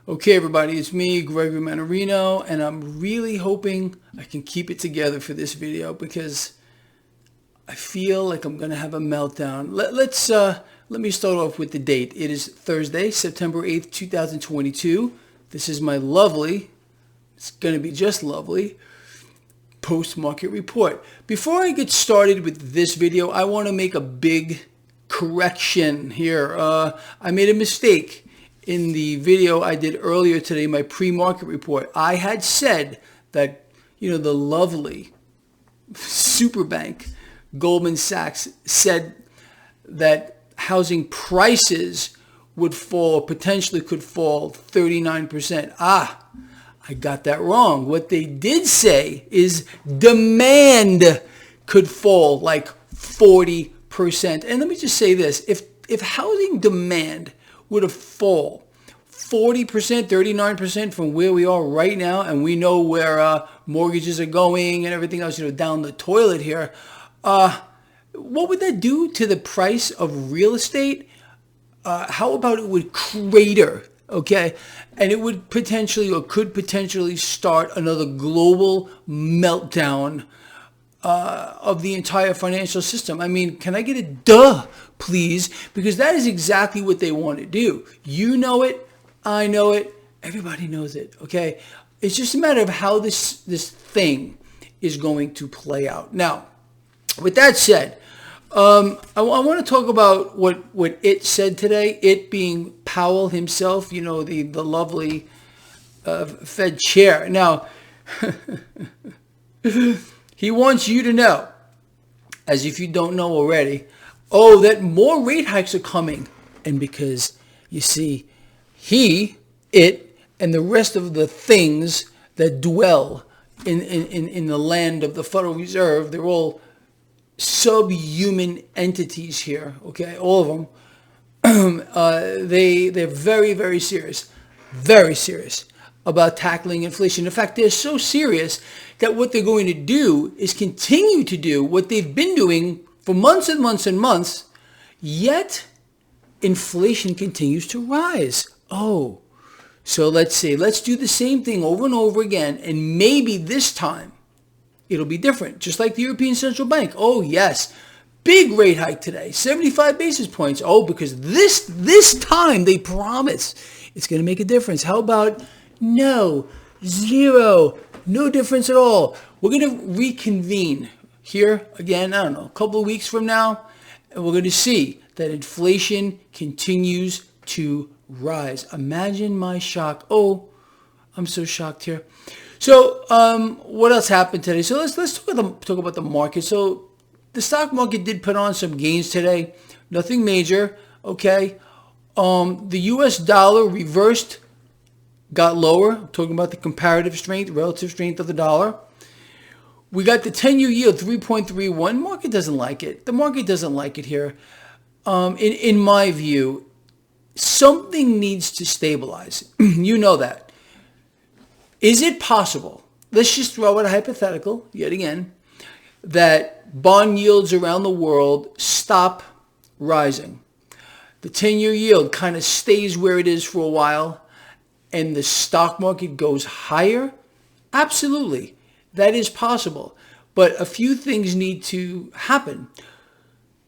Okay, everybody, it's me, Gregory Mannarino, and I'm really hoping I can keep it together for this video because I feel like I'm going to have a meltdown. Let me start off with the date. It is Thursday, September 8th, 2022. This is my lovely, it's going to be just lovely, post-market report. Before I get started with this video, I want to make a big correction here. I made a mistake. In the video I did earlier today, my pre-market report, I had said that, the lovely super bank, Goldman Sachs, said that housing prices would fall, potentially could fall 39%. I got that wrong. What they did say is demand could fall like 40%. And let me just say this, if housing demand would have fall 40%, 39% from where we are right now, and we know where mortgages are going and everything else, down the toilet here, what would that do to the price of real estate? How about it would crater, okay? And it would potentially or could potentially start another global meltdown of the entire financial system. I mean, can I get a duh, please? Because that is exactly what they want to do. You know it, I know it, everybody knows it, okay? It's just a matter of how this thing is going to play out. Now, with that said, I want to talk about what it said today, it being Powell himself, the lovely Fed chair. Now, he wants you to know, as if you don't know already, that more rate hikes are coming. And because, you see, it, and the rest of the things that dwell in the land of the Federal Reserve, they're all subhuman entities here, okay, all of them. They're very, very serious about tackling inflation. In fact, they're so serious that what they're going to do is continue to do what they've been doing for months and months and months, yet inflation continues to rise. So let's do the same thing over and over again, and maybe this time it'll be different, just like the European Central Bank. Oh yes, big rate hike today, 75 basis points. Because this time they promise it's going to make a difference. How about no, zero, no difference at all? We're going to reconvene here again, I don't know, a couple of weeks from now, and we're going to see that inflation continues to rise. Imagine my shock. I'm so shocked here. So what else happened today? So let's talk about the market. So the stock market did put on some gains today. Nothing major, okay? The US dollar reversed, got lower. I'm talking about the comparative strength, relative strength of the dollar. We got the 10-year yield, 3.31. Market doesn't like it. The market doesn't like it here. In my view, something needs to stabilize. You know that. Is it possible, let's just throw out a hypothetical, yet again, that bond yields around the world stop rising? The 10-year yield kind of stays where it is for a while, and the stock market goes higher? Absolutely. That is possible. But a few things need to happen.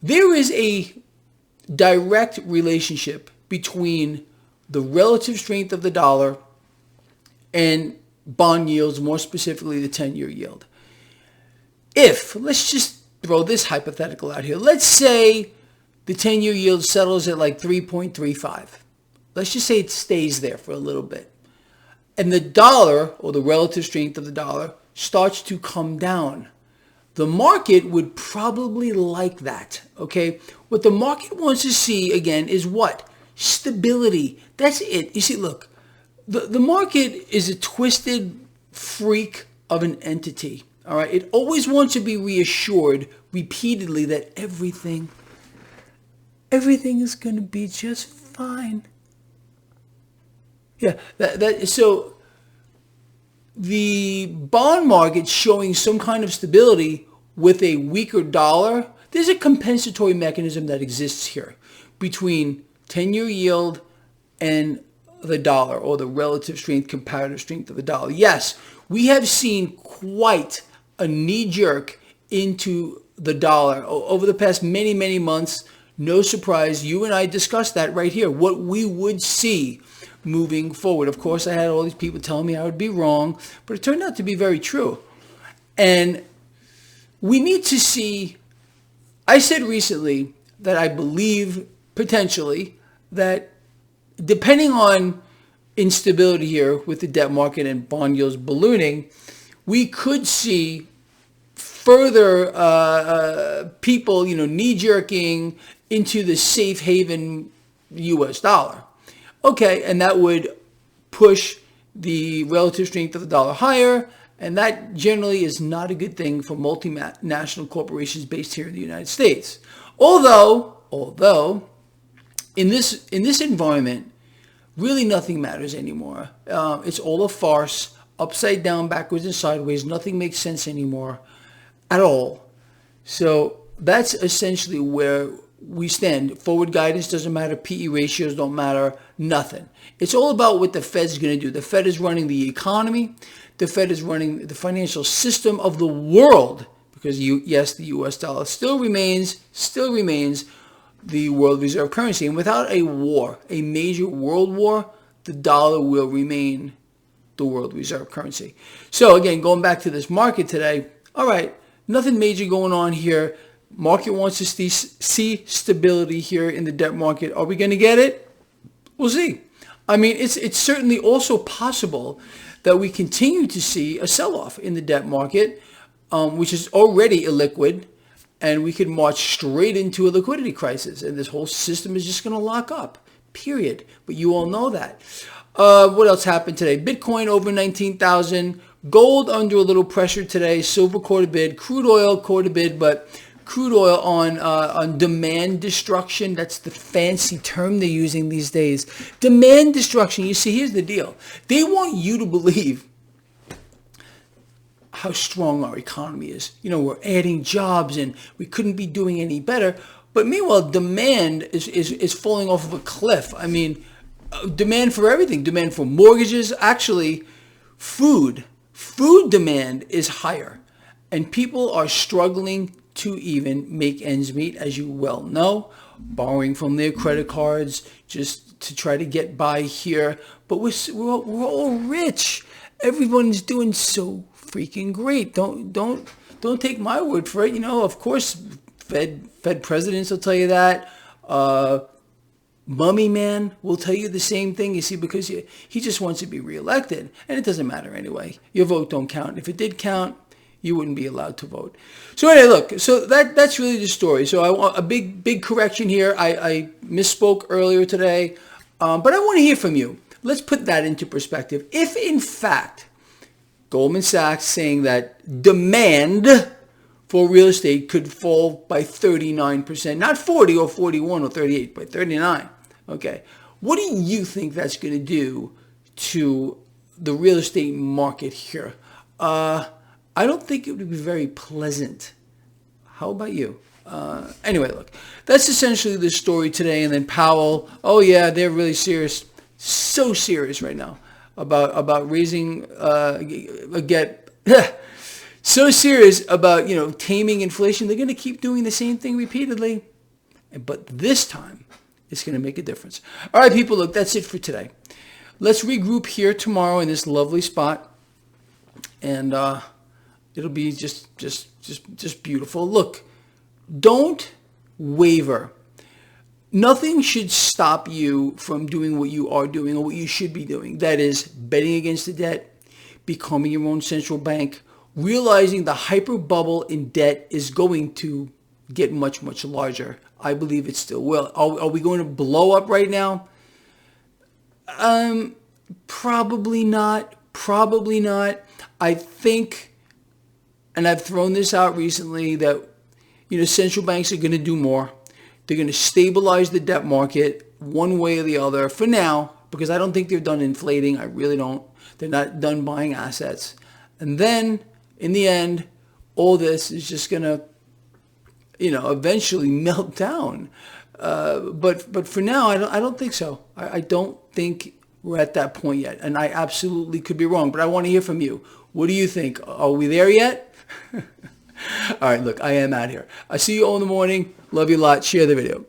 There is a direct relationship between the relative strength of the dollar and bond yields, more specifically the 10-year yield. Let's just throw this hypothetical out here. Let's say the 10-year yield settles at like 3.35. Let's just say it stays there for a little bit. And the dollar, or the relative strength of the dollar, starts to come down. The market would probably like that, okay? What the market wants to see, again, is what? Stability. That's it. You see, look, the market is a twisted freak of an entity, all right? It always wants to be reassured repeatedly that everything is going to be just fine. Yeah, so the bond market showing some kind of stability with a weaker dollar, there's a compensatory mechanism that exists here between 10-year yield and the dollar, or the relative strength, comparative strength of the dollar. Yes, we have seen quite a knee-jerk into the dollar over the past many, many months. No surprise, you and I discussed that right here, what we would see moving forward. Of course, I had all these people telling me I would be wrong, but it turned out to be very true. And we need to see, I said recently that I believe potentially that depending on instability here with the debt market and bond yields ballooning, we could see further people, knee-jerking into the safe haven U.S. dollar. Okay, and that would push the relative strength of the dollar higher, and that generally is not a good thing for multinational corporations based here in the United States. Although in this environment, really nothing matters anymore. It's all a farce, upside down, backwards, and sideways. Nothing makes sense anymore at all. So that's essentially where we stand. Forward guidance doesn't matter. PE ratios don't matter. Nothing. It's all about what the Fed's going to do. The Fed is running the economy. The Fed is running the financial system of the world, because yes, the U.S. dollar still remains the world reserve currency. And without a war, a major world war, the dollar will remain the world reserve currency. So again, going back to this market today, all right, nothing major going on here. Market wants to see stability here in the debt market. Are we going to get it? We'll see. I mean, it's certainly also possible that we continue to see a sell-off in the debt market, which is already illiquid, and we could march straight into a liquidity crisis, and this whole system is just going to lock up, period. But you all know that. What else happened today? Bitcoin over 19,000. Gold under a little pressure today. Silver quarter bid. Crude oil quarter bid, but crude oil on demand destruction. That's the fancy term they're using these days. Demand destruction. You see, here's the deal. They want you to believe how strong our economy is. We're adding jobs and we couldn't be doing any better. But meanwhile, demand is falling off of a cliff. I mean, demand for everything. Demand for mortgages. Actually, food demand is higher. And people are struggling to even make ends meet, as you well know, borrowing from their credit cards just to try to get by here. But we're all rich. Everyone's doing so freaking great. Don't take my word for it. Of course, Fed presidents will tell you that. Mummy man will tell you the same thing. You see, because he just wants to be reelected, and it doesn't matter anyway. Your vote don't count. If it did count, you wouldn't be allowed to vote. So anyway, look, so that's really the story. So I want a big correction here. I misspoke earlier today, but I want to hear from you. Let's put that into perspective. If in fact Goldman Sachs saying that demand for real estate could fall by 39%, not 40 or 41 or 38, but 39. Okay, what do you think that's going to do to the real estate market here? I don't think it would be very pleasant. How about you? Anyway, look, that's essentially the story today. And then Powell, oh yeah, they're really serious, so serious right now about raising so serious about taming inflation. They're going to keep doing the same thing repeatedly, but this time it's going to make a difference. All right, people, look, that's it for today. Let's regroup here tomorrow in this lovely spot, and it'll be just beautiful. Look, don't waver. Nothing should stop you from doing what you are doing or what you should be doing. That is betting against the debt, becoming your own central bank, realizing the hyper bubble in debt is going to get much, much larger. I believe it still will. Are we going to blow up right now? Probably not. Probably not. I think, and I've thrown this out recently, that central banks are going to do more. They're going to stabilize the debt market one way or the other for now, because I don't think they're done inflating. I really don't. They're not done buying assets. And then, in the end, all this is just going to, eventually melt down. But for now, I don't think so. I don't think we're at that point yet. And I absolutely could be wrong, but I want to hear from you. What do you think? Are we there yet? All right, look, I am out here. I see you all in the morning. Love you a lot. Share the video.